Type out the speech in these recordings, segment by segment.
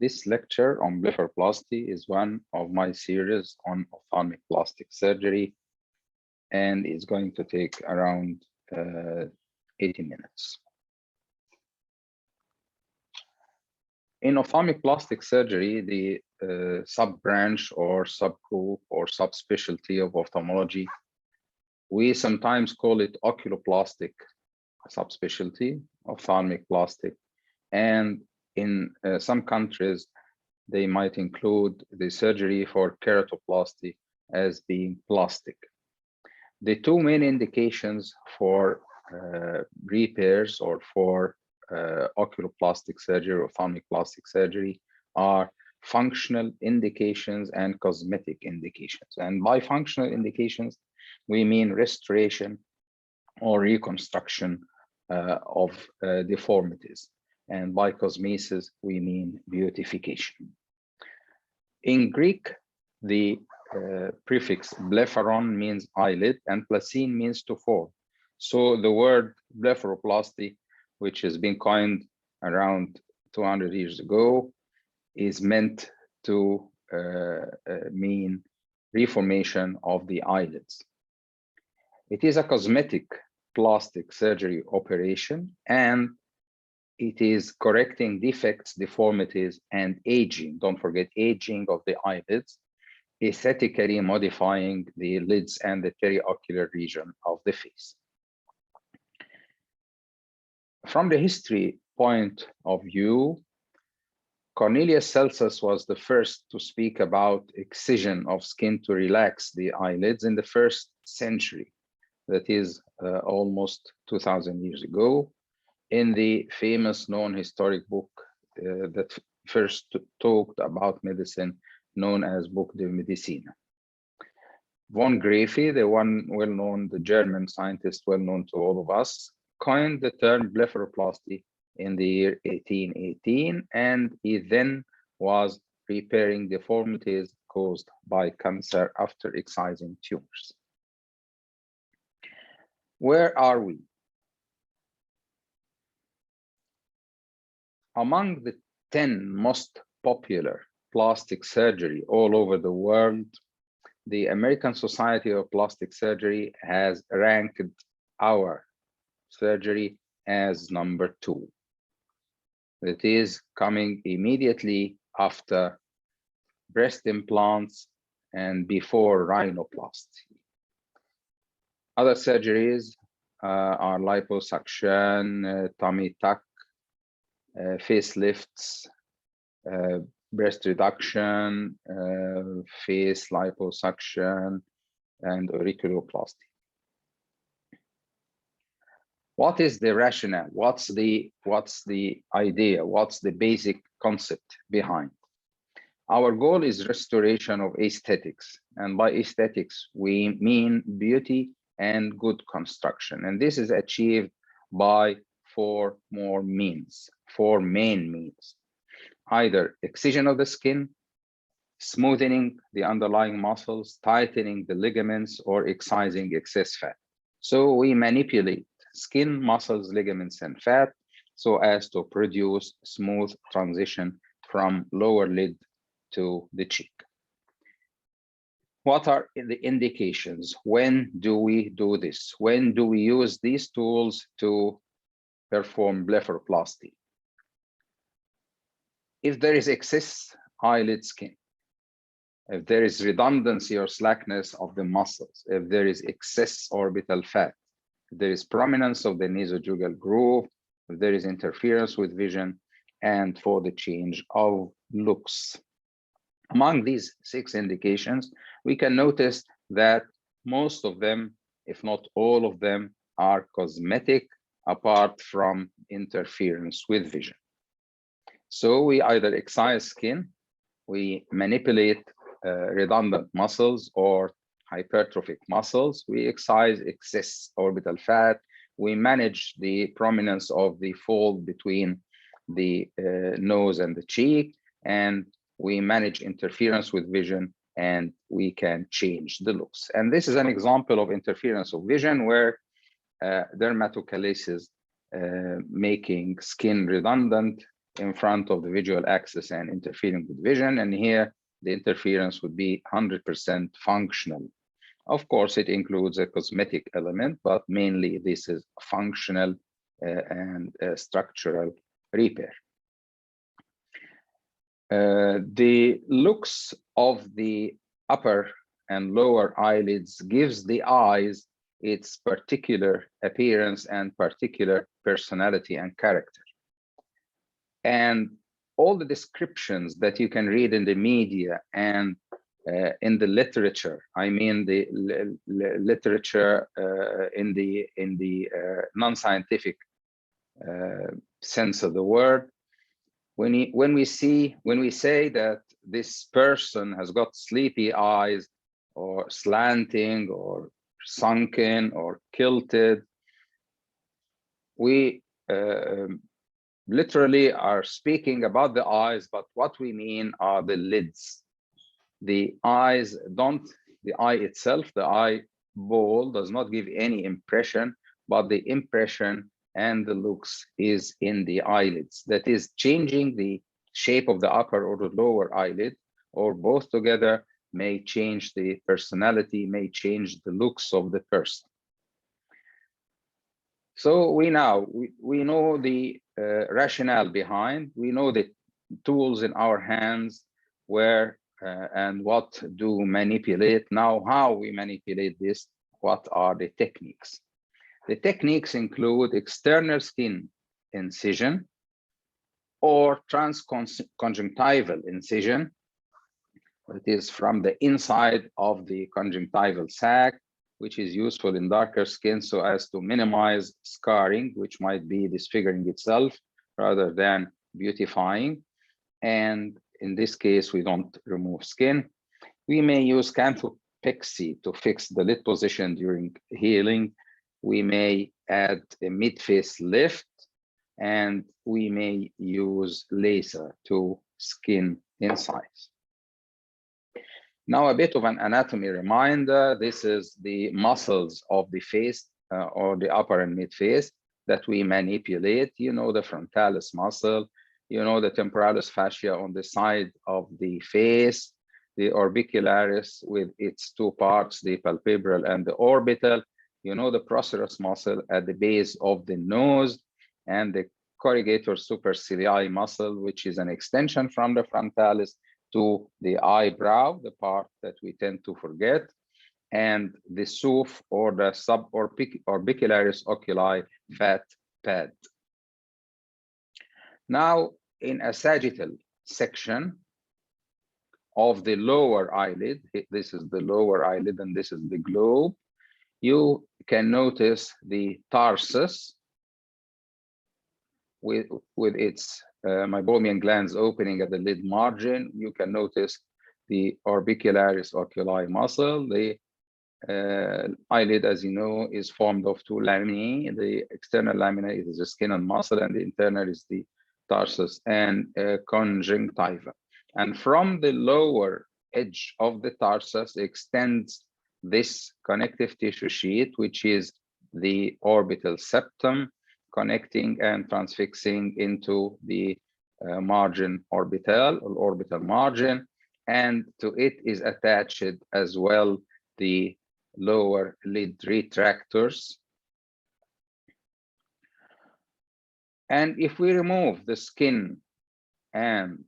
This lecture on blepharoplasty is one of my series on ophthalmic plastic surgery, and it's going to take around 80 minutes. In ophthalmic plastic surgery, the sub-branch or subgroup or subspecialty of ophthalmology, we sometimes call it oculoplastic subspecialty, ophthalmic plastic, and in some countries, they might include the surgery for keratoplasty as being plastic. The two main indications for repairs or for oculoplastic surgery or ophthalmic plastic surgery are functional indications and cosmetic indications. And by functional indications, we mean restoration or reconstruction of deformities. And by cosmesis, we mean beautification. In Greek, the prefix blepharon means eyelid and placine means to fall. So the word blepharoplasty, which has been coined around 200 years ago, is meant to mean reformation of the eyelids. It is a cosmetic plastic surgery operation, and it is correcting defects, deformities, and aging. Don't forget aging of the eyelids, aesthetically modifying the lids and the periocular region of the face. From the history point of view, Cornelius Celsus was the first to speak about excision of skin to relax the eyelids in the 1st century. That is almost 2000 years ago, in the famous known historic book that first talked about medicine, known as Book de Medicina. Von Graefe, the one well-known, the German scientist well-known to all of us, coined the term blepharoplasty in the year 1818, and he then was repairing deformities caused by cancer after excising tumors. Where are we? Among the 10 most popular plastic surgery all over the world, the American Society of Plastic Surgery has ranked our surgery as number 2. That is coming immediately after breast implants and before rhinoplasty. Other surgeries are liposuction, tummy tuck, facelifts, breast reduction, face liposuction, and auriculoplasty. What is the rationale? What's the idea? What's the basic concept behind? Our goal is restoration of aesthetics, and by aesthetics we mean beauty and good construction, and this is achieved by four main means: either excision of the skin, smoothening the underlying muscles, tightening the ligaments, or excising excess fat. So we manipulate skin, muscles, ligaments, and fat so as to produce smooth transition from lower lid to the cheek. What are the indications? When do we do this? When do we use these tools to perform blepharoplasty? If there is excess eyelid skin, if there is redundancy or slackness of the muscles, if there is excess orbital fat, if there is prominence of the nasojugal groove, if there is interference with vision, and for the change of looks. Among these 6 indications, we can notice that most of them, if not all of them, are cosmetic, apart from interference with vision. So we either excise skin, we manipulate redundant muscles or hypertrophic muscles, we excise excess orbital fat, we manage the prominence of the fold between the nose and the cheek, and we manage interference with vision, and we can change the looks. And this is an example of interference of vision where dermatochalasis making skin redundant in front of the visual axis and interfering with vision. And here, the interference would be 100% functional. Of course, it includes a cosmetic element, but mainly this is functional and structural repair. The looks of the upper and lower eyelids gives the eyes its particular appearance and particular personality and character. And all the descriptions that you can read in the media and in the literature, I mean the literature in the non-scientific sense of the word, when we say that this person has got sleepy eyes or slanting or sunken or kilted, we literally are speaking about the eyes, but what we mean are the lids. The eyes don't, the eye itself, the eyeball does not give any impression, but the impression and the looks is in the eyelids. That is changing the shape of the upper or the lower eyelid, or both together may change the personality, may change the looks of the person. So we know the rationale behind, we know the tools in our hands where and what do manipulate. Now, how we manipulate this, what are the techniques? The techniques include external skin incision or transconjunctival incision. It is from the inside of the conjunctival sac, which is useful in darker skin so as to minimize scarring, which might be disfiguring itself rather than beautifying. And in this case, we don't remove skin. We may use canthopexy to fix the lid position during healing. We may add a mid-face lift, and we may use laser to skin insides. Now, a bit of an anatomy reminder. This is the muscles of the face or the upper and mid face that we manipulate. You know, the frontalis muscle, you know, the temporalis fascia on the side of the face, the orbicularis with its two parts, the palpebral and the orbital, you know, the procerus muscle at the base of the nose, and the corrugator supercilii muscle, which is an extension from the frontalis to the eyebrow, the part that we tend to forget, and the SOOF or the suborbicularis oculi fat pad. Now, in a sagittal section of the lower eyelid, this is the lower eyelid and this is the globe, you can notice the tarsus with its meibomian glands opening at the lid margin. You can notice the orbicularis oculi muscle. The eyelid, as you know, is formed of two laminae. The external lamina is the skin and muscle, and the internal is the tarsus and conjunctiva. And from the lower edge of the tarsus extends this connective tissue sheet, which is the orbital septum, connecting and transfixing into the margin orbital or orbital margin, and to it is attached as well the lower lid retractors. And if we remove the skin and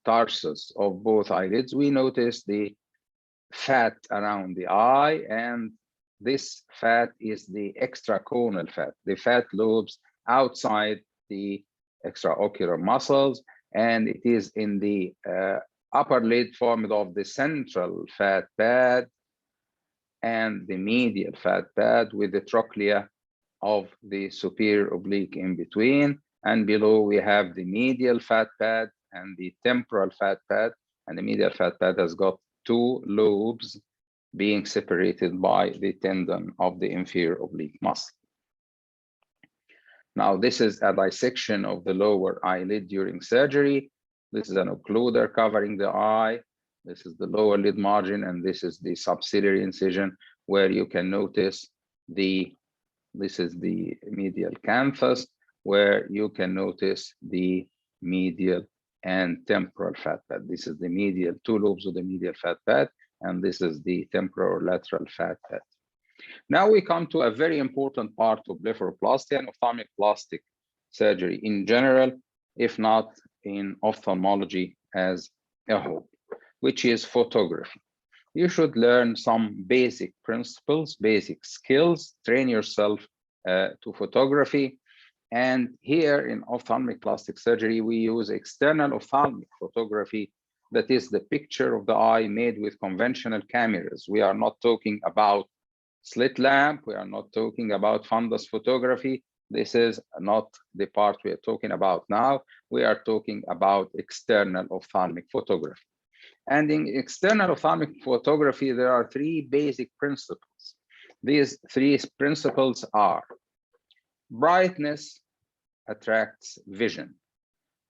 tarsus of both eyelids, we notice the fat around the eye, and this fat is the extraconal fat, the fat lobes outside the extraocular muscles, and it is in the upper lid formed of the central fat pad and the medial fat pad with the trochlea of the superior oblique in between, and below we have the medial fat pad and the temporal fat pad, and the medial fat pad has got two lobes being separated by the tendon of the inferior oblique muscle. Now, this is a dissection of the lower eyelid during surgery. This is an occluder covering the eye. This is the lower lid margin, and this is the subciliary incision where you can notice this is the medial canthus where you can notice the medial and temporal fat pad. This is the medial, two lobes of the medial fat pad, and this is the temporal lateral fat pad. Now we come to a very important part of blepharoplasty and ophthalmic plastic surgery in general, if not in ophthalmology as a whole, which is photography. You should learn some basic principles, basic skills, train yourself to photography. And here in ophthalmic plastic surgery, we use external ophthalmic photography, that is the picture of the eye made with conventional cameras. We are not talking about slit lamp, we are not talking about fundus photography. This is not the part we are talking about now. We are talking about external ophthalmic photography. And in external ophthalmic photography, there are three basic principles. These three principles are: brightness attracts vision,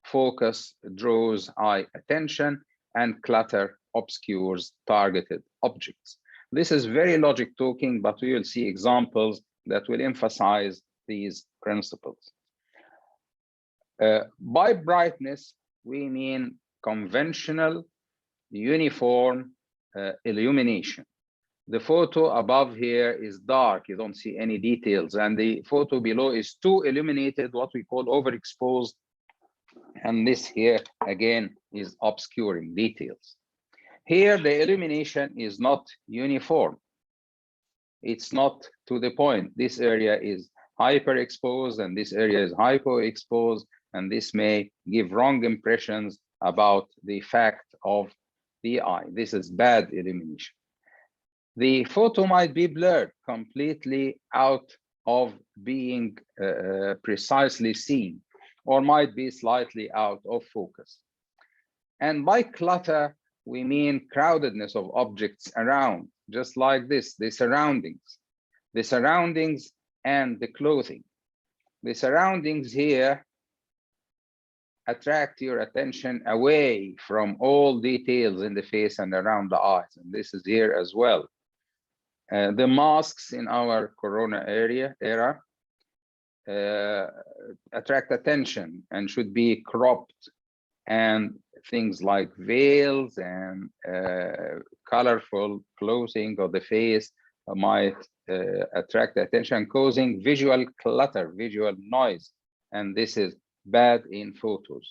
focus draws eye attention, and clutter obscures targeted objects. This is very logic talking, but we will see examples that will emphasize these principles. By brightness, we mean conventional uniform illumination. The photo above here is dark, you don't see any details, and the photo below is too illuminated, what we call overexposed, and this here again is obscuring details. Here the illumination is not uniform, it's not to the point. This area is hyperexposed and this area is hypoexposed, and this may give wrong impressions about the fact of the eye. This is bad illumination. The photo might be blurred, completely out of being precisely seen, or might be slightly out of focus. And by clutter, we mean crowdedness of objects around, just like this, the surroundings and the clothing. The surroundings here attract your attention away from all details in the face and around the eyes, and this is here as well. The masks in our corona era attract attention and should be cropped, and things like veils and colorful clothing of the face might attract attention, causing visual clutter, visual noise, and this is bad in photos.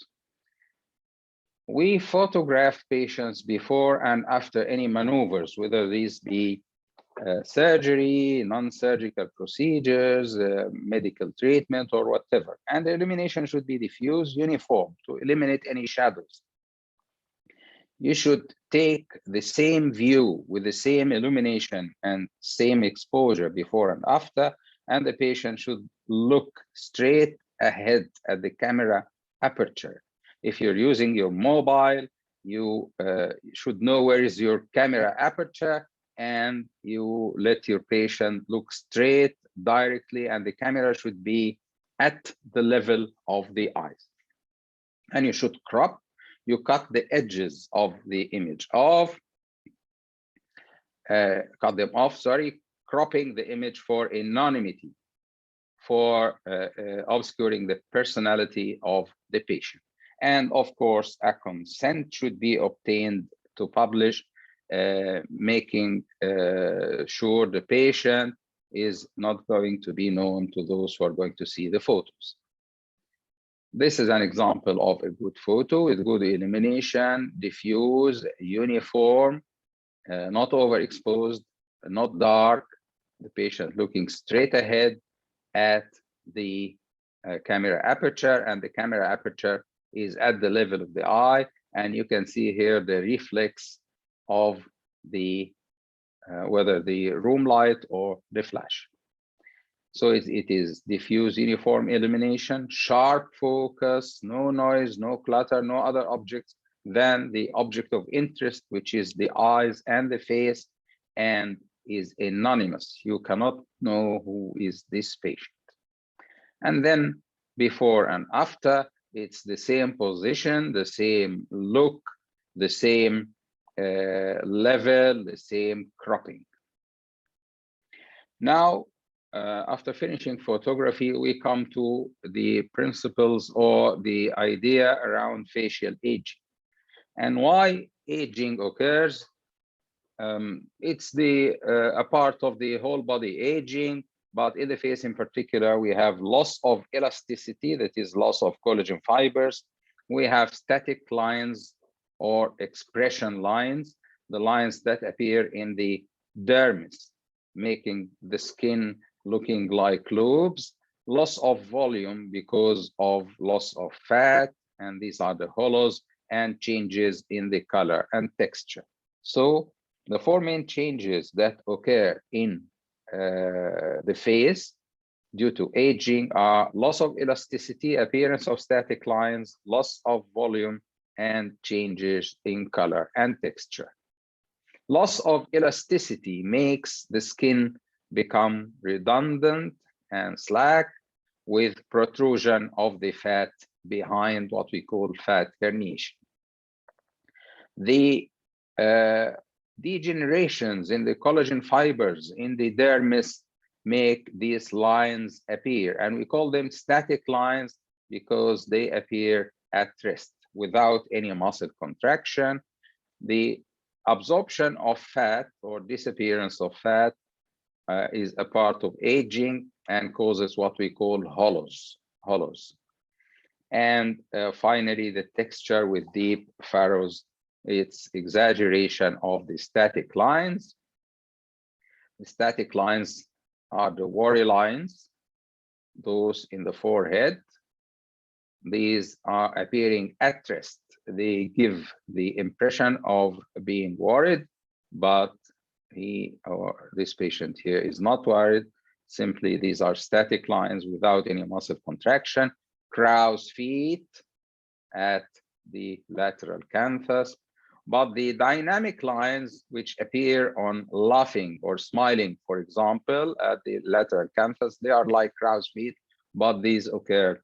We photograph patients before and after any maneuvers, whether these be surgery, non-surgical procedures, medical treatment, or whatever. And the illumination should be diffuse, uniform, to eliminate any shadows. You should take the same view with the same illumination and same exposure before and after, and the patient should look straight ahead at the camera aperture. If you're using your mobile, you should know where is your camera aperture, and you let your patient look straight directly, and the camera should be at the level of the eyes. And you should crop, you cut the edges of the image off, cut them off, sorry, cropping the image for anonymity, for obscuring the personality of the patient. And of course, a consent should be obtained to publish, making sure the patient is not going to be known to those who are going to see the photos. This is an example of a good photo with good illumination, diffuse, uniform, not overexposed, not dark, the patient looking straight ahead at the camera aperture, and the camera aperture is at the level of the eye, and you can see here the reflex of the whether the room light or the flash. So it is diffuse, uniform illumination, sharp focus, no noise, no clutter, no other objects than the object of interest, which is the eyes and the face, and is anonymous. You cannot know who is this patient. And then before and after, it's the same position, the same look, the same level, the same cropping. Now, after finishing photography, we come to the principles or the idea around facial aging and why aging occurs. It's a part of the whole body aging, but in the face in particular, we have loss of elasticity, that is loss of collagen fibers. We have static lines or expression lines, the lines that appear in the dermis, making the skin looking like lobes, loss of volume because of loss of fat, and these are the hollows, and changes in the color and texture. So the four main changes that occur in the face due to aging are loss of elasticity, appearance of static lines, loss of volume, and changes in color and texture. Loss of elasticity makes the skin become redundant and slack with protrusion of the fat behind, what we call fat herniation. The degenerations in the collagen fibers in the dermis make these lines appear, and we call them static lines because they appear at rest without any muscle contraction. The absorption of fat or disappearance of fat is a part of aging and causes what we call hollows. And finally, the texture with deep furrows, it's exaggeration of the static lines. The static lines are the worry lines, those in the forehead. These are appearing at rest. They give the impression of being worried, but he or this patient here is not worried. Simply, these are static lines without any muscle contraction. Crow's feet at the lateral canthus, but the dynamic lines which appear on laughing or smiling, for example, at the lateral canthus, they are like crow's feet, but these occur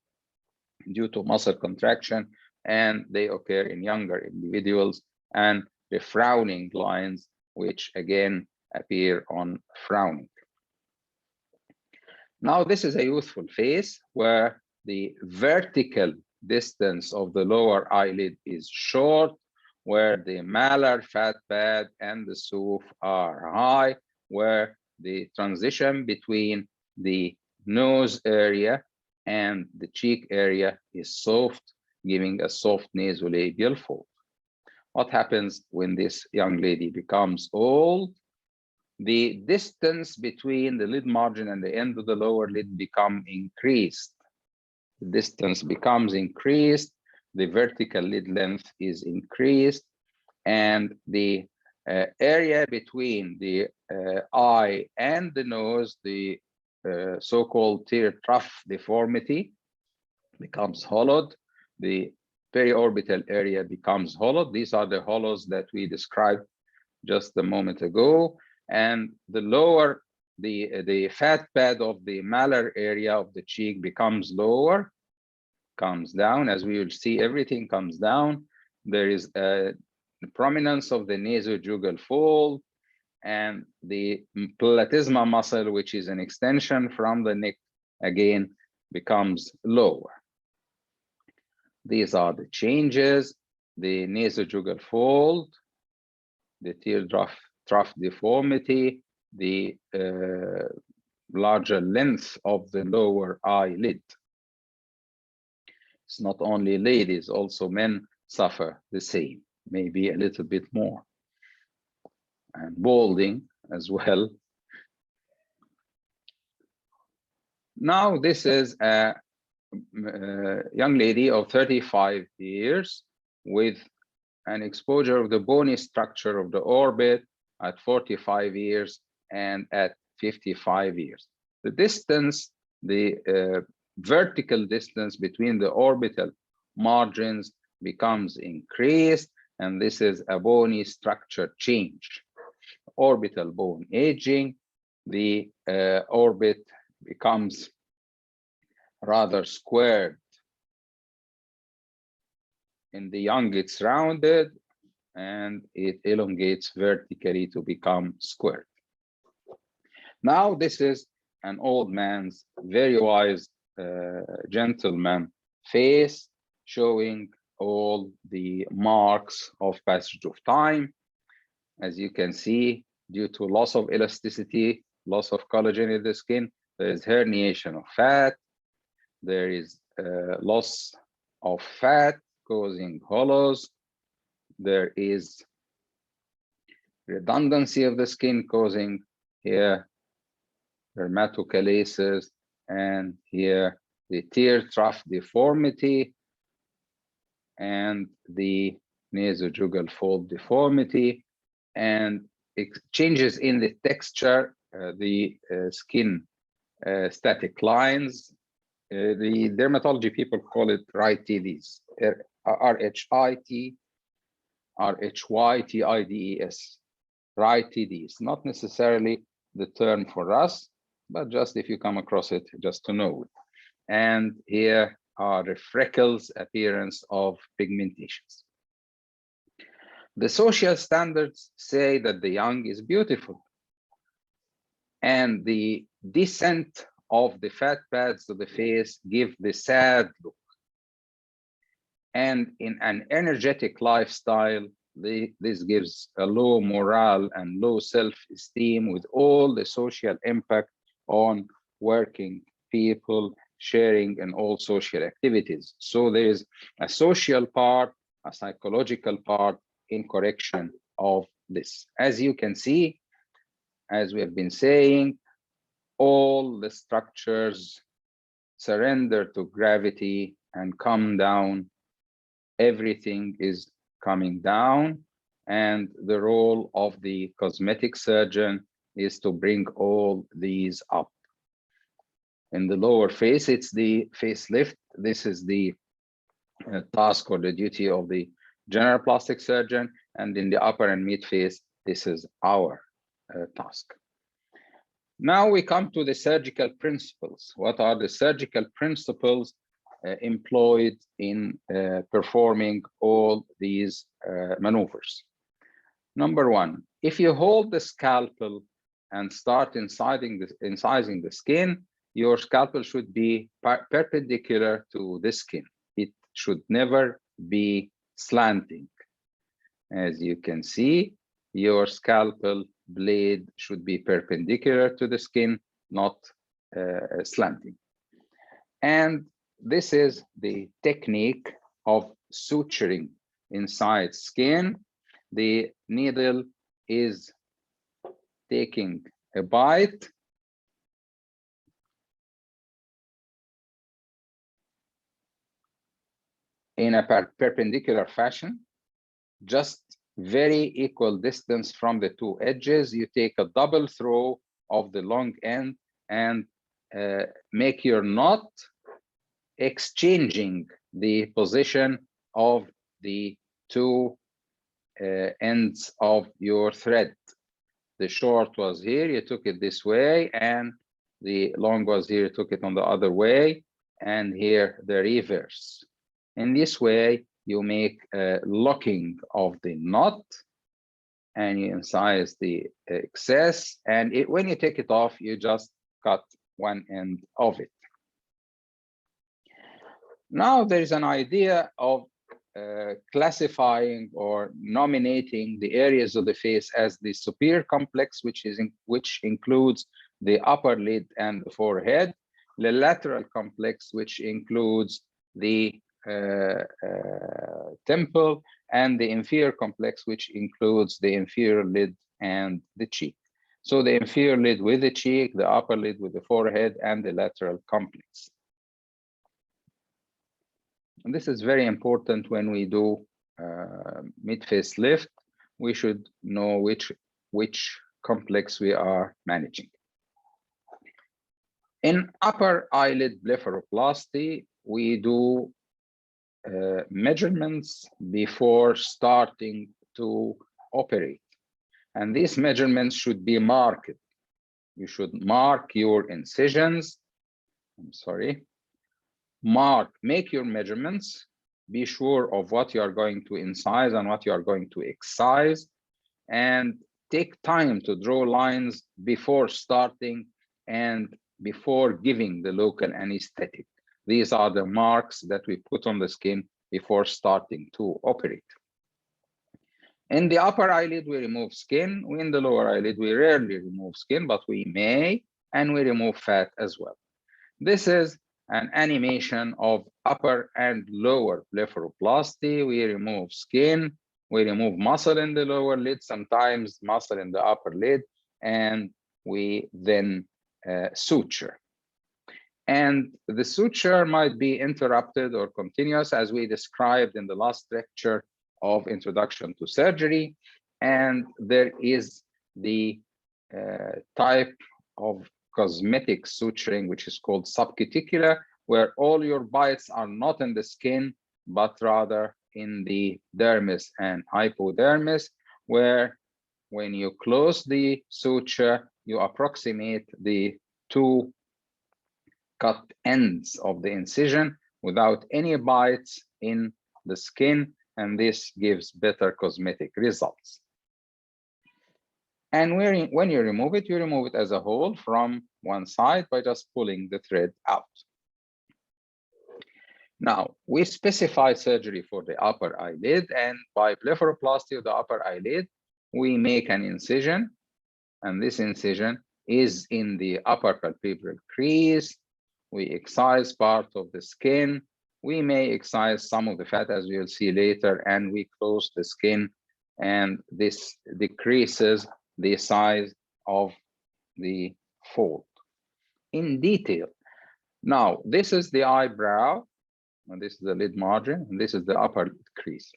due to muscle contraction, and they occur in younger individuals. And the frowning lines, which again appear on frowning. Now, this is a youthful face where the vertical distance of the lower eyelid is short, where the malar fat pad and the SOOF are high, where the transition between the nose area and the cheek area is soft, giving a soft nasolabial fold. What happens when this young lady becomes old? The distance between the lid margin and the end of the lower lid become increased. The distance becomes increased, the vertical lid length is increased, and the area between the eye and the nose, the so-called tear trough deformity, becomes hollowed. The periorbital area becomes hollowed. These are the hollows that we described just a moment ago. And the lower, the fat pad of the malar area of the cheek becomes lower, comes down. As we will see, everything comes down. There is a prominence of the nasojugal fold, and the platysma muscle, which is an extension from the neck, again becomes lower. These are the changes: the nasojugal fold, the tear trough deformity, the larger length of the lower eyelid. It's not only ladies, also men suffer the same, maybe a little bit more. And balding as well. Now, this is a young lady of 35 years with an exposure of the bony structure of the orbit at 45 years and at 55 years. The distance, the vertical distance between the orbital margins becomes increased, and this is a bony structure change. Orbital bone aging, the orbit becomes rather squared. In the young, it's rounded, and it elongates vertically to become squared. Now, this is an old man's very wise gentleman face, showing all the marks of passage of time. As you can see, due to loss of elasticity, loss of collagen in the skin, there is herniation of fat, there is loss of fat causing hollows, there is redundancy of the skin causing here dermatochalasis, and here the tear trough deformity and the nasojugal fold deformity, and changes in the texture, the skin static lines. The dermatology people call it RHYTIDES, RHYTIDES, RHYTIDES, not necessarily the term for us, but just if you come across it, just to know it. And here are the freckles, appearance of pigmentations. The social standards say that the young is beautiful, and the descent of the fat pads to the face give the sad look. And in an energetic lifestyle, this gives a low morale and low self-esteem, with all the social impact on working people, sharing in all social activities. So there is a social part, a psychological part in correction of this. As you can see, as we have been saying, all the structures surrender to gravity and come down. Everything is coming down, and the role of the cosmetic surgeon is to bring all these up. In the lower face, it's the facelift. This is the task or the duty of the general plastic surgeon, and in the upper and mid face, this is our task. Now we come to the surgical principles. What are the surgical principles employed in performing all these maneuvers? Number one, if you hold the scalpel and start incising the skin, your scalpel should be perpendicular to the skin. It should never be slanting. As you can see, your scalpel blade should be perpendicular to the skin, not slanting. And this is the technique of suturing inside skin. The needle is taking a bite in a perpendicular fashion, just very equal distance from the two edges. You take a double throw of the long end and make your knot, exchanging the position of the two ends of your thread. The short was here, you took it this way, and the long was here, you took it on the other way, and here the reverse. In this way, you make a locking of the knot, and you incise the excess, and when you take it off, you just cut one end of it. Now there is an idea of classifying or nominating the areas of the face as the superior complex, which includes the upper lid and the forehead, the lateral complex, which includes the temple, and the inferior complex, which includes the inferior lid and the cheek. So the inferior lid with the cheek, the upper lid with the forehead, and the lateral complex. And this is very important when we do mid-face lift. We should know which complex we are managing. In upper eyelid blepharoplasty, we do measurements before starting to operate. And these measurements should be marked. You should mark your incisions. Make your measurements, be sure of what you are going to incise and what you are going to excise, and take time to draw lines before starting, and before giving the local anesthetic. These are the marks that we put on the skin before starting to operate. In the upper eyelid, we remove skin. In the lower eyelid, we rarely remove skin, but we may, and we remove fat as well. This is an animation of upper and lower blepharoplasty. We remove skin, we remove muscle in the lower lid, sometimes muscle in the upper lid, and we then suture. And the suture might be interrupted or continuous, as we described in the last lecture of Introduction to Surgery. And there is the type of cosmetic suturing, which is called subcuticular, where all your bites are not in the skin, but rather in the dermis and hypodermis, where when you close the suture, you approximate the two cut ends of the incision without any bites in the skin, and this gives better cosmetic results. And when you remove it as a whole from one side by just pulling the thread out. Now, we specify surgery for the upper eyelid, and by blepharoplasty of the upper eyelid, we make an incision, and this incision is in the upper palpebral crease. We excise part of the skin. We may excise some of the fat, as we'll see later, and we close the skin, and this decreases the size of the fold in detail. Now, this is the eyebrow, and this is the lid margin, and this is the upper crease.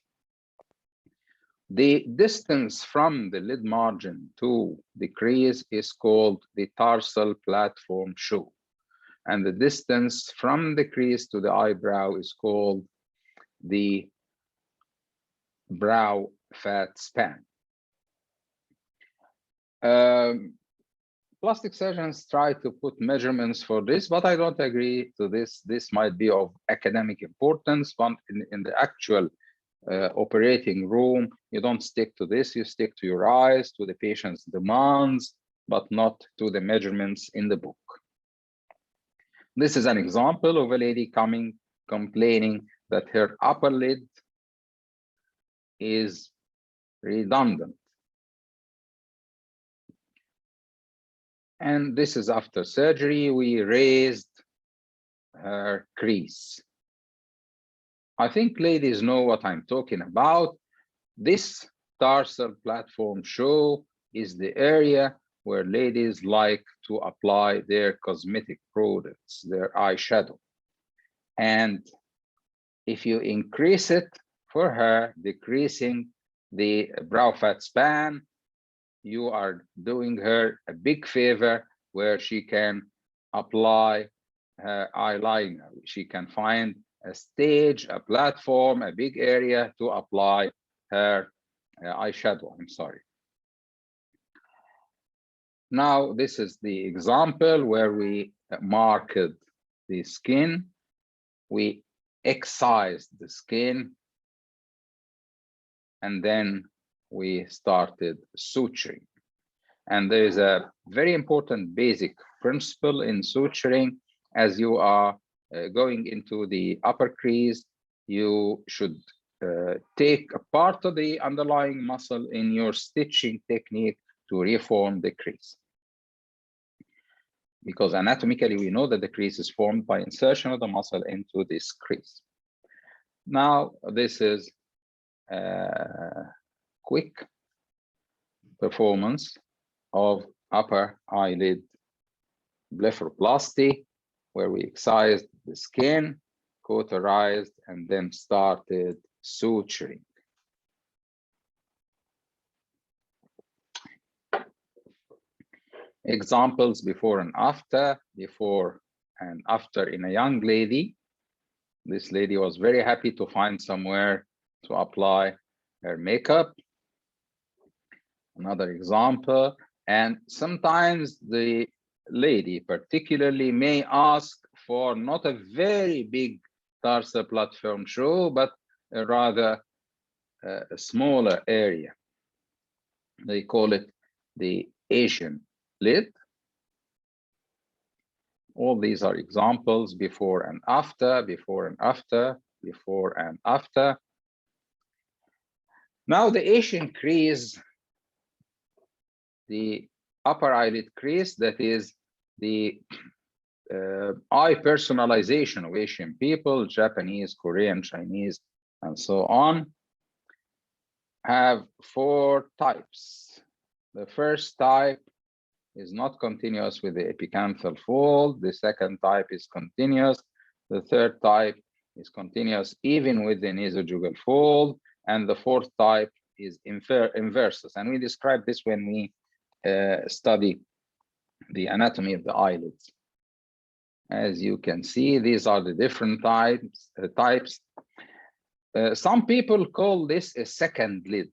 The distance from the lid margin to the crease is called the tarsal platform show. And the distance from the crease to the eyebrow is called the brow fat span. Plastic surgeons try to put measurements for this, but I don't agree to this. This might be of academic importance, but in the actual operating room, you don't stick to this. You stick to your eyes, to the patient's demands, but not to the measurements in the book. This is an example of a lady complaining that her upper lid is redundant. And this is after surgery. We raised her crease. I think ladies know what I'm talking about. This tarsal platform show is the area where ladies like to apply their cosmetic products, their eyeshadow. And if you increase it for her, decreasing the brow fat span, you are doing her a big favor where she can apply her eyeliner. She can find a stage, a platform, a big area to apply her eyeshadow, I'm sorry. Now, this is the example where we marked the skin. We excised the skin, and then we started suturing. And there is a very important basic principle in suturing. As you are going into the upper crease, you should take a part of the underlying muscle in your stitching technique to reform the crease. Because anatomically, we know that the crease is formed by insertion of the muscle into this crease. Now, this is a quick performance of upper eyelid blepharoplasty, where we excised the skin, cauterized, and then started suturing. Examples before and after in a young lady. This lady was very happy to find somewhere to apply her makeup. Another example, and sometimes the lady particularly may ask for not a very big tarsal platform show, but a rather a smaller area. They call it the Asian lid. All these are examples, before and after, before and after, before and after. Now the Asian crease, the upper eyelid crease, that is the eye personalization of Asian people, Japanese, Korean, Chinese, and so on, have 4 types. The first type is not continuous with the epicanthal fold. The second type is continuous. The third type is continuous even with the nasojugal fold. And the fourth type is inversus. And we describe this when we study the anatomy of the eyelids. As you can see, these are the different types. Some people call this a second lid.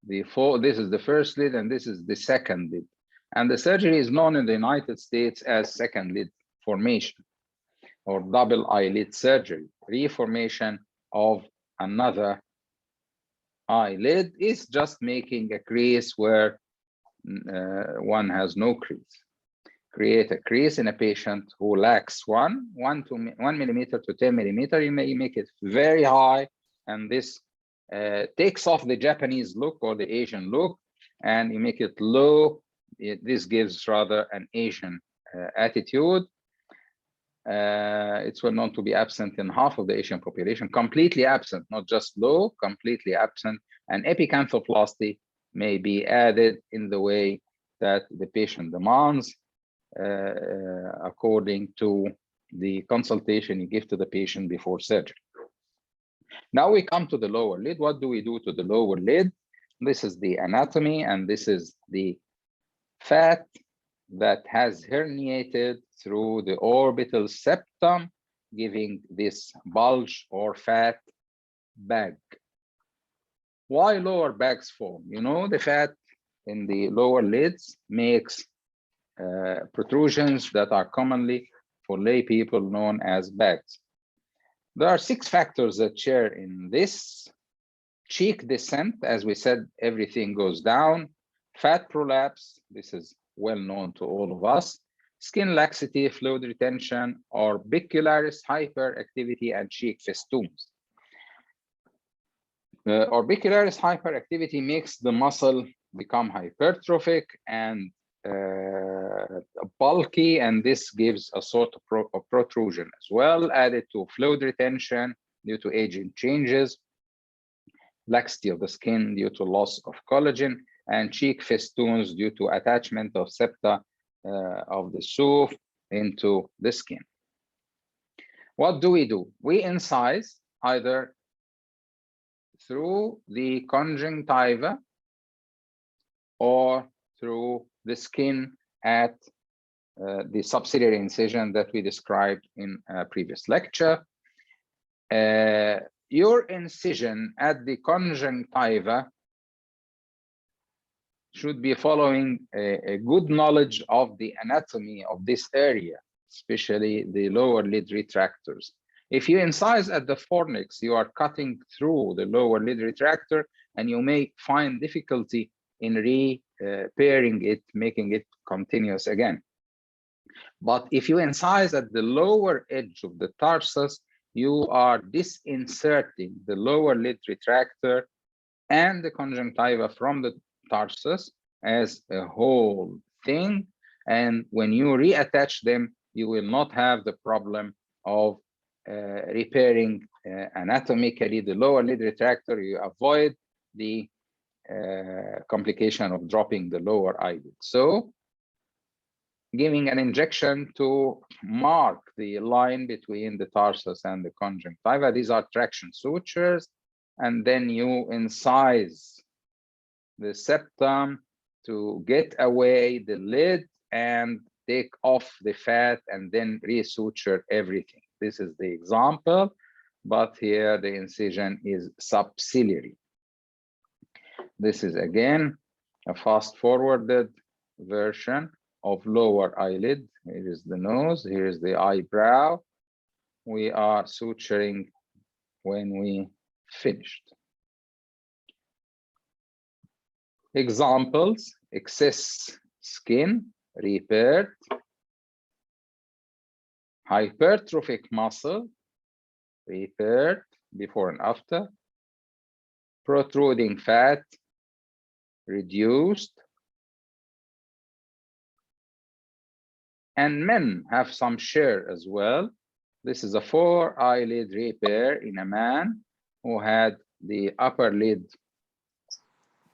This is the first lid and this is the second lid. And the surgery is known in the United States as second lid formation or double eyelid surgery. Reformation of another eyelid is just making a crease where one has no crease. Create a crease in a patient who lacks 1 millimeter to 10 millimeter. You may make it very high, and this takes off the Japanese look or the Asian look, and you make it low. This gives rather an Asian attitude. It's well known to be absent in half of the Asian population, completely absent, not just low, completely absent. And epicanthaloplasty may be added in the way that the patient demands, according to the consultation you give to the patient before surgery. Now we come to the lower lid. What do we do to the lower lid? This is the anatomy, and this is the fat that has herniated through the orbital septum, giving this bulge or fat bag. Why lower bags form? You know, the fat in the lower lids makes protrusions that are commonly for lay people known as bags. There are 6 factors that share in this. Cheek descent, as we said, everything goes down. Fat prolapse, this is well known to all of us. Skin laxity, fluid retention, orbicularis hyperactivity, and cheek festoons. Orbicularis hyperactivity makes the muscle become hypertrophic and bulky, and this gives a sort of protrusion as well, added to fluid retention due to aging changes, laxity of the skin due to loss of collagen, and cheek festoons due to attachment of septa of the soup into the skin. What do? We incise either through the conjunctiva or through the skin at the subciliary incision that we described in a previous lecture. Your incision at the conjunctiva should be following a good knowledge of the anatomy of this area, especially the lower lid retractors. If you incise at the fornix, you are cutting through the lower lid retractor, and you may find difficulty in repairing it, making it continuous again. But if you incise at the lower edge of the tarsus, you are disinserting the lower lid retractor and the conjunctiva from the tarsus as a whole thing. And when you reattach them, you will not have the problem of repairing anatomically the lower lid retractor. You avoid the complication of dropping the lower eyelid. So giving an injection to mark the line between the tarsus and the conjunctiva. These are traction sutures. And then you incise the septum to get away the lid and take off the fat, and then resuture everything. This is the example, but here the incision is subciliary. This is again a fast-forwarded version of lower eyelid. Here is the nose, here is the eyebrow. We are suturing when we finished. Examples: excess skin repaired, hypertrophic muscle, repaired before and after, protruding fat, reduced, and men have some share as well. This is a 4 eyelid repair in a man who had the upper lid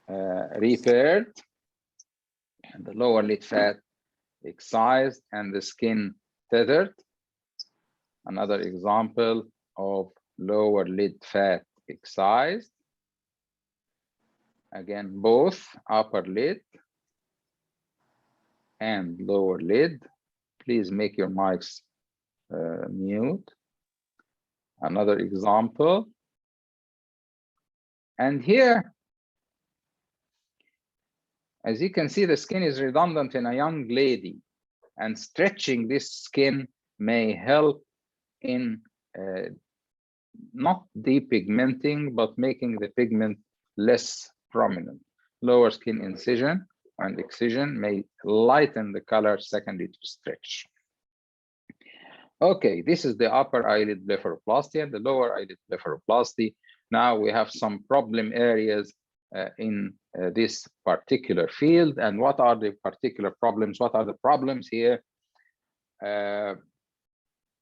repaired and the lower lid fat excised and the skin tethered. Another example of lower lid fat excised. Again, both upper lid and lower lid. Please make your mics mute. Another example. And here, as you can see, the skin is redundant in a young lady, and stretching this skin may help in not depigmenting, but making the pigment less prominent. Lower skin incision and excision may lighten the color secondary to stretch. Okay, this is the upper eyelid blepharoplasty and the lower eyelid blepharoplasty. Now we have some problem areas in this particular field. And what are the particular problems? What are the problems here?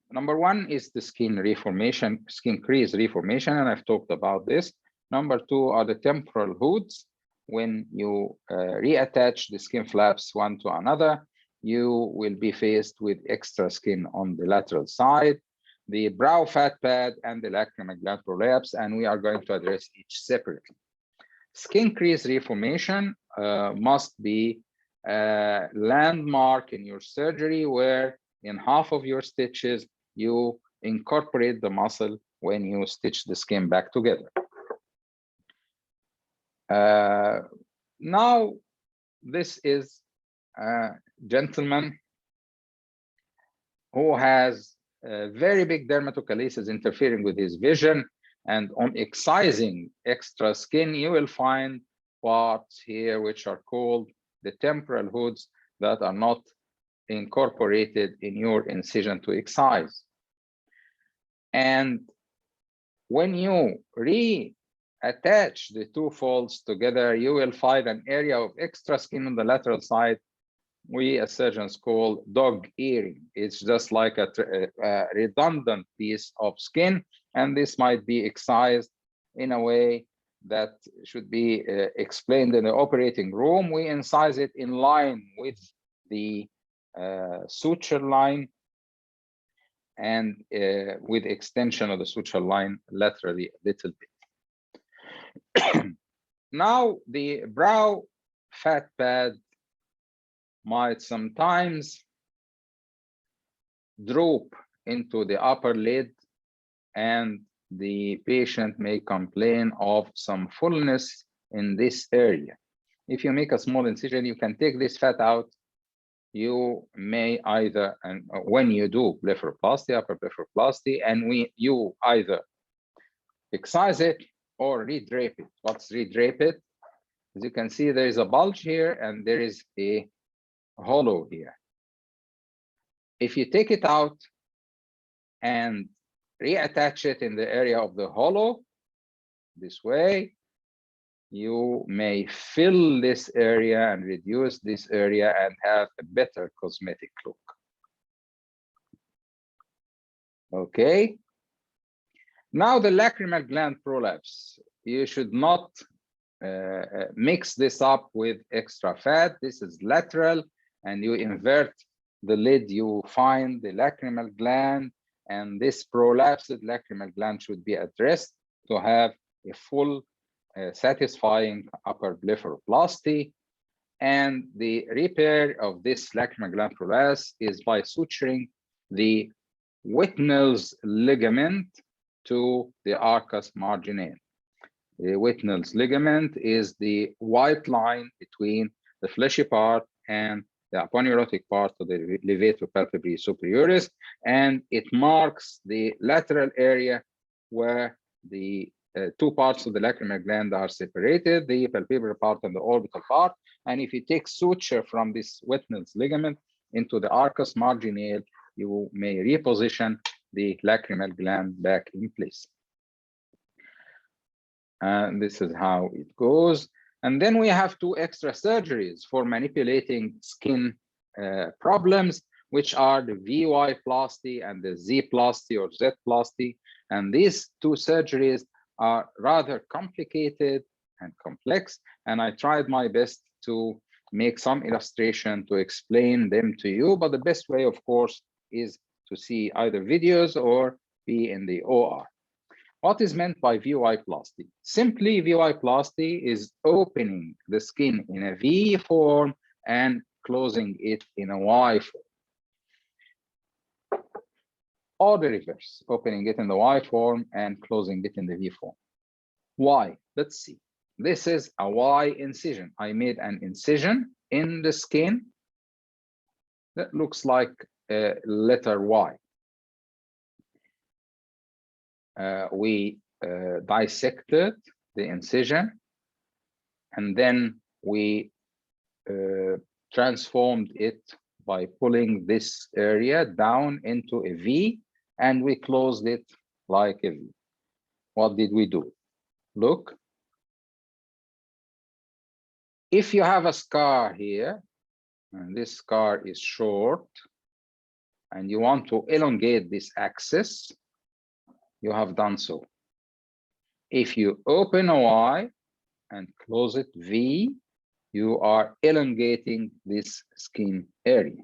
Number one is the skin reformation, skin crease reformation, and I've talked about this. Number two are the temporal hoods. When you reattach the skin flaps one to another, you will be faced with extra skin on the lateral side, the brow fat pad, and the lacrimal gland prolapse, and we are going to address each separately. Skin crease reformation must be a landmark in your surgery where in half of your stitches, you incorporate the muscle when you stitch the skin back together. Now, this is a gentleman who has very big dermatochalasis interfering with his vision, and on excising extra skin, you will find parts here which are called the temporal hoods that are not incorporated in your incision to excise. And when you reattach the two folds together, you will find an area of extra skin on the lateral side we as surgeons call dog earring. It's just like a redundant piece of skin, and this might be excised in a way that should be explained in the operating room. We incise it in line with the suture line and with extension of the suture line laterally a little bit. Now, the brow fat pad might sometimes droop into the upper lid, and the patient may complain of some fullness in this area. If you make a small incision, you can take this fat out. You may either, and when you do blepharoplasty, upper blepharoplasty, and you either excise it or redrape it. What's redrape it? As you can see, there is a bulge here and there is a hollow here. If you take it out and reattach it in the area of the hollow this way, you may fill this area and reduce this area and have a better cosmetic look. Okay. Now the lacrimal gland prolapse. You should not mix this up with extra fat. This is lateral, and you invert the lid, you find the lacrimal gland, and this prolapsed lacrimal gland should be addressed to have a full satisfying upper blepharoplasty. And the repair of this lacrimal gland prolapse is by suturing the Whitnell's ligament to the arcus marginale. The Whitnell's ligament is the white line between the fleshy part and the aponeurotic part of the levator palpebrae superioris, and it marks the lateral area where the two parts of the lacrimal gland are separated, the palpebral part and the orbital part. And if you take suture from this Whitnell's ligament into the arcus marginale, you may reposition the lacrimal gland back in place. And this is how it goes. And then we have two extra surgeries for manipulating skin problems, which are the VY-plasty and the Z-plasty or Z-plasty. And these two surgeries are rather complicated and complex. And I tried my best to make some illustration to explain them to you. But the best way, of course, is to see either videos or be in the OR. What is meant by VY-plasty? Simply, VY-plasty is opening the skin in a V form and closing it in a Y form. Or the reverse, opening it in the Y form and closing it in the V form. Why? Let's see. This is a Y incision. I made an incision in the skin that looks like a letter Y. We dissected the incision, and then we transformed it by pulling this area down into a V, and we closed it like a V. What did we do? Look. If you have a scar here, and this scar is short, and you want to elongate this axis, you have done so. If you open a Y and close it V, you are elongating this skin area.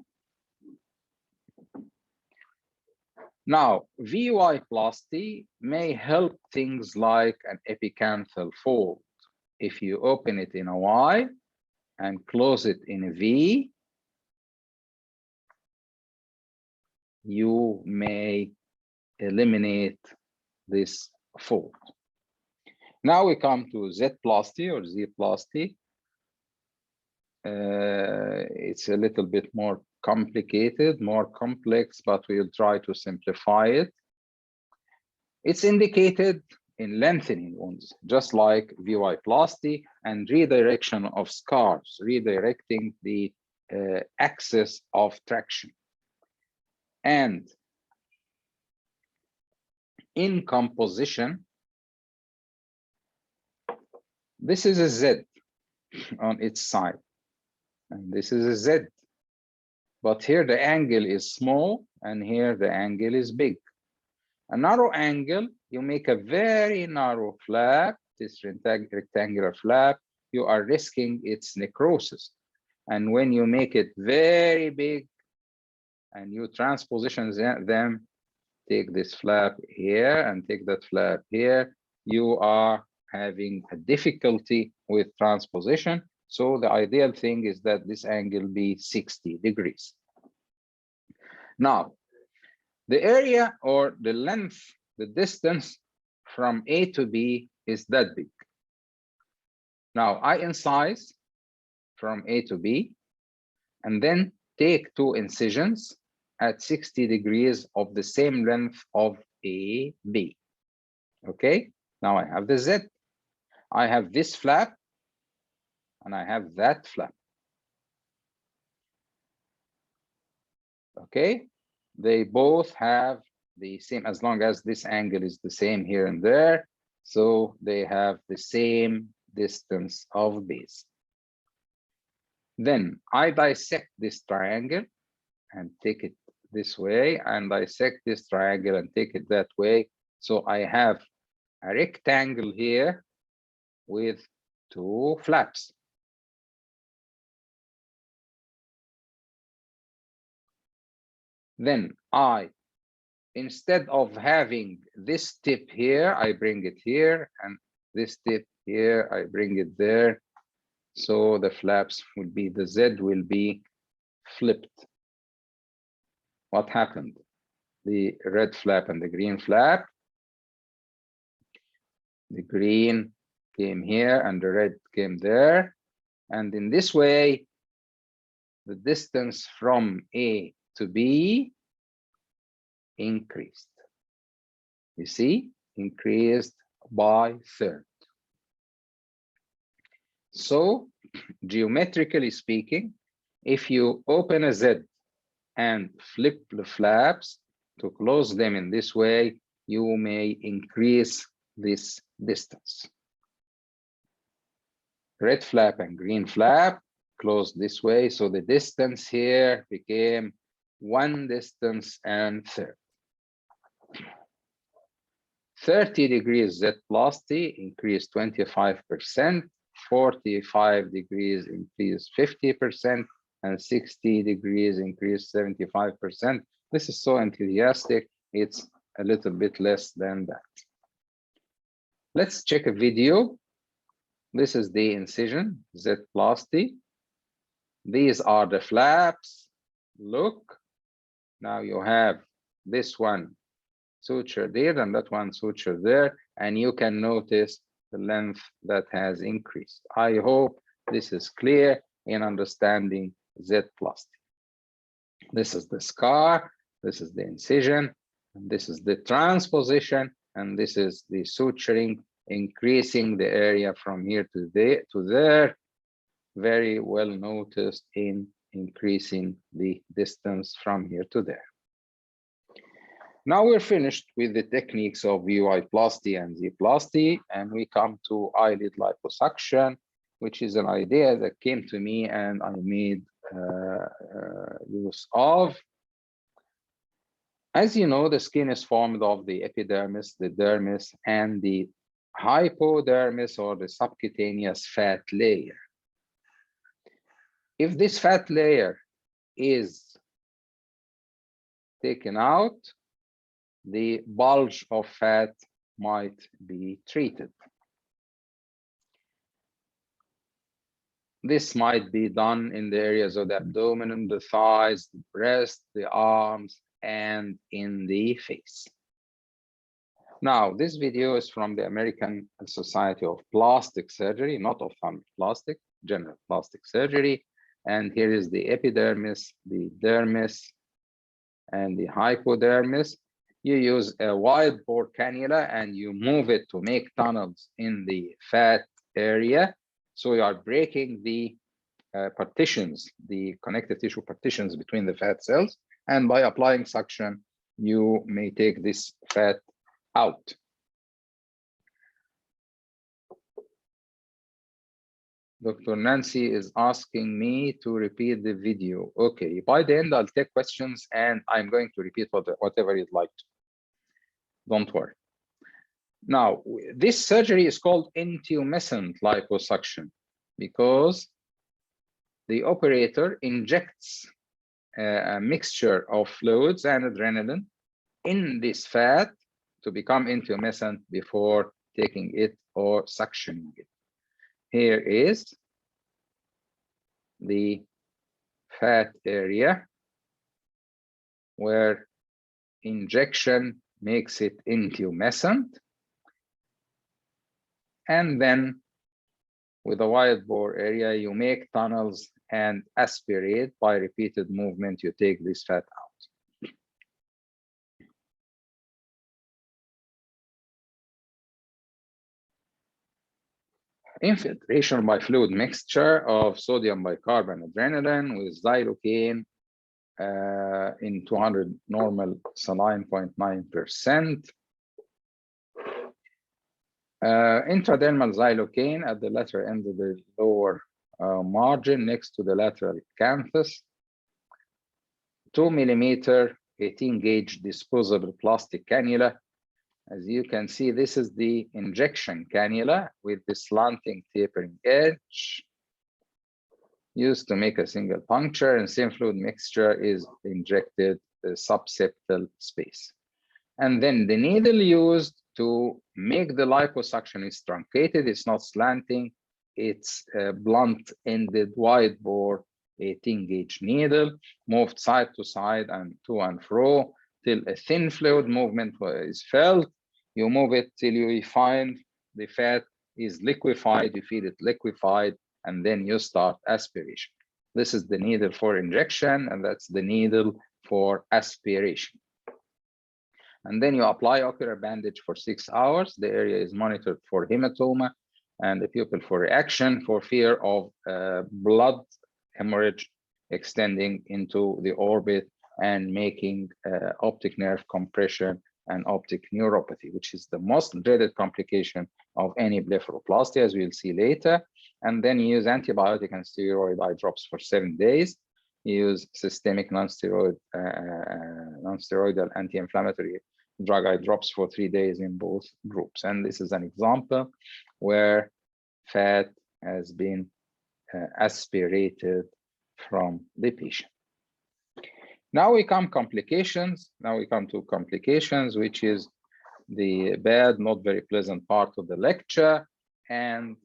Now, VY-plasty may help things like an epicanthal fold. If you open it in a Y and close it in a V, you may eliminate this fold. Now we come to Z-plasty or Z-plasty. It's a little bit more complicated, more complex, but we'll try to simplify it. It's indicated in lengthening wounds, just like VY-plasty, and redirection of scars, redirecting the axis of traction. And in composition, this is a Z on its side, and this is a Z. But here the angle is small, and here the angle is big. A narrow angle, you make a very narrow flap, this rectangular flap, you are risking its necrosis. And when you make it very big and you transposition them, take this flap here and take that flap here, you are having a difficulty with transposition. So the ideal thing is that this angle be 60 degrees. Now, the area or the length, the distance from A to B is that big. Now, I incise from A to B and then take two incisions at 60 degrees of the same length of AB. Okay, now I have the Z. I have this flap and I have that flap. Okay, they both have the same, as long as this angle is the same here and there, so they have the same distance of base. Then I dissect this triangle and take it this way, and dissect this triangle and take it that way. So I have a rectangle here with two flaps. Then I, instead of having this tip here, I bring it here, and this tip here, I bring it there. So the flaps will be, the Z will be flipped. What happened? The red flap and the green flap. The green came here and the red came there. And in this way, the distance from A to B increased. You see, increased by third. So, geometrically speaking, if you open a Z and flip the flaps. To close them in this way, you may increase this distance. Red flap and green flap closed this way, so the distance here became 1 distance and third. 30 degrees Z-plasty increased 25%, 45 degrees increased 50%, and 60 degrees increased 75%. This is so enthusiastic, it's a little bit less than that. Let's check a video. This is the incision, Z-plasty. These are the flaps. Look, now you have this one suture there and that one suture there, and you can notice the length that has increased. I hope this is clear in understanding Z-plasty. This is the scar, this is the incision, and this is the transposition, and this is the suturing, increasing the area from here to there. Very well noticed in increasing the distance from here to there. Now we're finished with the techniques of UI-plasty and Z-plasty, and we come to eyelid liposuction, which is an idea that came to me and I made use of. As you know, the skin is formed of the epidermis, the dermis, and the hypodermis, or the subcutaneous fat layer. If this fat layer is taken out, the bulge of fat might be treated. This might be done in the areas of the abdomen, the thighs, the breast, the arms, and in the face. Now, this video is from the American Society of Plastic Surgery, not ophthalmic plastic, general plastic surgery. And here is the epidermis, the dermis, and the hypodermis. You use a wide bore cannula and you move it to make tunnels in the fat area. So you are breaking the partitions, the connective tissue partitions between the fat cells. And by applying suction, you may take this fat out. Dr. Nancy is asking me to repeat the video. Okay, by the end, I'll take questions and I'm going to repeat whatever you'd like to. Don't worry. Now, this surgery is called intumescent liposuction because the operator injects a mixture of fluids and adrenaline in this fat to become intumescent before taking it or suctioning it. Here is the fat area where injection makes it intumescent. And then with a wide bore area, you make tunnels and aspirate. By repeated movement, you take this fat out. Infiltration by fluid mixture of sodium bicarbonate adrenaline with xylocaine in 200 normal saline 0.9%. Intradermal xylocaine at the lateral end of the lower margin next to the lateral canthus. 2 millimeter 18 gauge disposable plastic cannula. As you can see, this is the injection cannula with the slanting tapering edge used to make a single puncture, and same fluid mixture is injected subseptal space. And then the needle used to make the liposuction is truncated. It's not slanting. It's a blunt-ended, wide-bore 18-gauge needle, moved side to side and to and fro till a thin fluid movement is felt. You move it till you find the fat is liquefied. You feel it liquefied, and then you start aspiration. This is the needle for injection, and that's the needle for aspiration. And then you apply ocular bandage for 6 hours. The area is monitored for hematoma and the pupil for reaction for fear of blood hemorrhage extending into the orbit and making optic nerve compression and optic neuropathy, which is the most dreaded complication of any blepharoplasty, as we'll see later. And then you use antibiotic and steroid eye drops for 7 days. You use systemic non-steroidal anti-inflammatory drug eye drops for 3 days in both groups. And this is an example where fat has been aspirated from the patient. Now we come complications. Now we come to complications, which is the bad, not very pleasant part of the lecture. And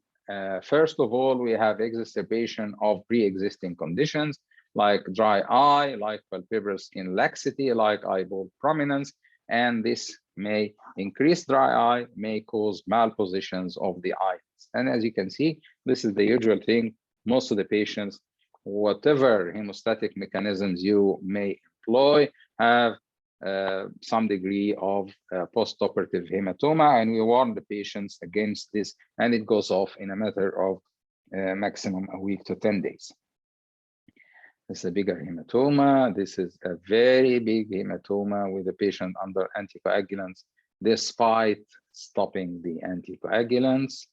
first of all, we have exacerbation of pre-existing conditions like dry eye, like palpebral skin laxity, like eyeball prominence, and this may increase dry eye, may cause malpositions of the eyes. And as you can see, this is the usual thing. Most of the patients, whatever hemostatic mechanisms you may employ, have some degree of postoperative hematoma, and we warn the patients against this, and it goes off in a matter of maximum a week to 10 days. This is a bigger hematoma. This is a very big hematoma with the patient under anticoagulants, despite stopping the anticoagulants.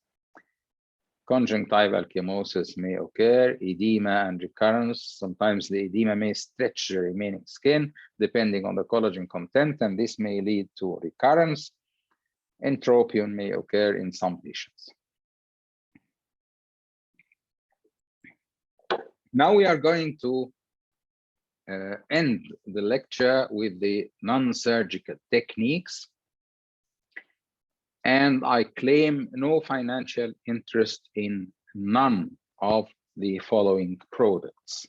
Conjunctival chemosis may occur, edema and recurrence. Sometimes the edema may stretch the remaining skin, depending on the collagen content, and this may lead to recurrence. Entropion may occur in some patients. Now we are going to end the lecture with the non-surgical techniques. And I claim no financial interest in none of the following products.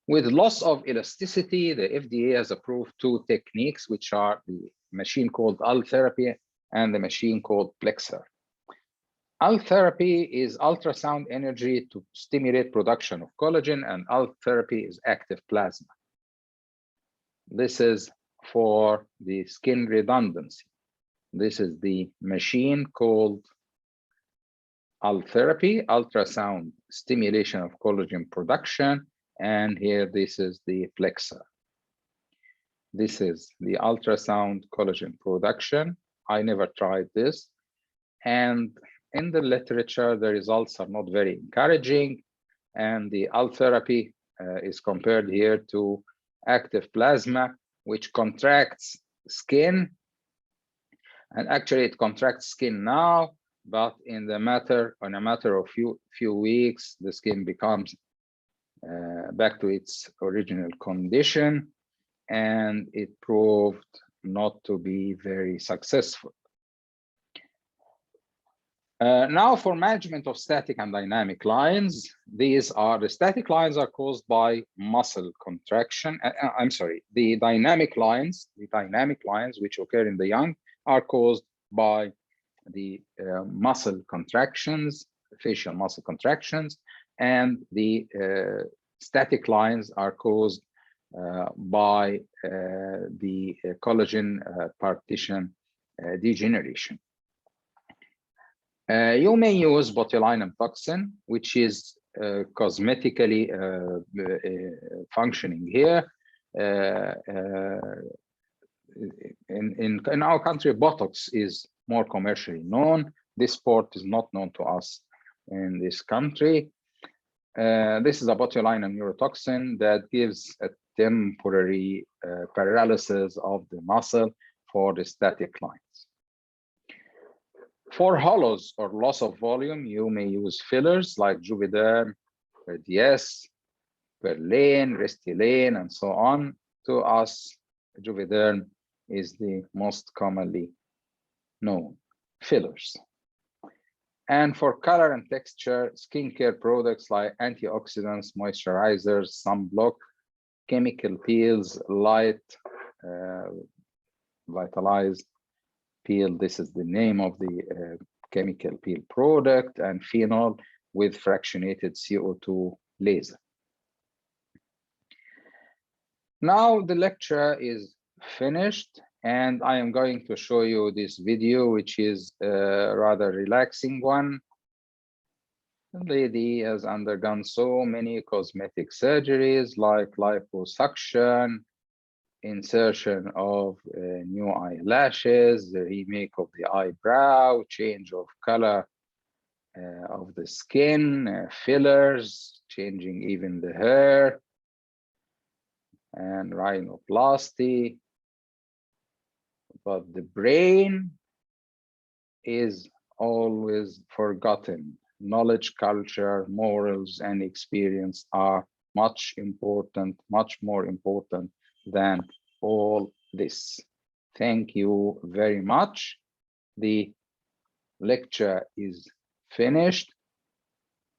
With loss of elasticity, the FDA has approved 2 techniques, which are the machine called UL therapy and the machine called Plexer. UL therapy is ultrasound energy to stimulate production of collagen, and UL therapy is active plasma. This is for the skin redundancy. This is the machine called UL therapy, ultrasound stimulation of collagen production, and here this is the Plexer. This is the ultrasound collagen production. I never tried this, and in the literature, the results are not very encouraging, and the UL therapy is compared here to active plasma, which contracts skin. And actually, it contracts skin now, but in a matter of few weeks, the skin becomes back to its original condition, and it proved not to be very successful. Now for management of static and dynamic lines, the static lines are caused by muscle contraction. I'm sorry, the dynamic lines which occur in the young are caused by the muscle contractions, facial muscle contractions, and the static lines are caused by the collagen partition degeneration. You may use botulinum toxin, which is cosmetically functioning here. In our country, Botox is more commercially known. This sport is not known to us in this country. This is a botulinum neurotoxin that gives a temporary paralysis of the muscle for the static lines. For hollows or loss of volume, you may use fillers like Juvederm, Perdies, Perlane, Restylane, and so on. To us, Juvederm is the most commonly known fillers. And for color and texture, skincare products like antioxidants, moisturizers, sunblock, chemical peels, light, vitalized peel. This is the name of the chemical peel product, and phenol with fractionated CO2 laser. Now the lecture is finished, and I am going to show you this video, which is a rather relaxing one. lady has undergone so many cosmetic surgeries like liposuction, insertion of new eyelashes, the remake of the eyebrow, change of color of the skin, fillers, changing even the hair, and rhinoplasty. But the brain is always forgotten. Knowledge, culture, morals, and experience are much more important than all this. Thank you very much. The lecture is finished.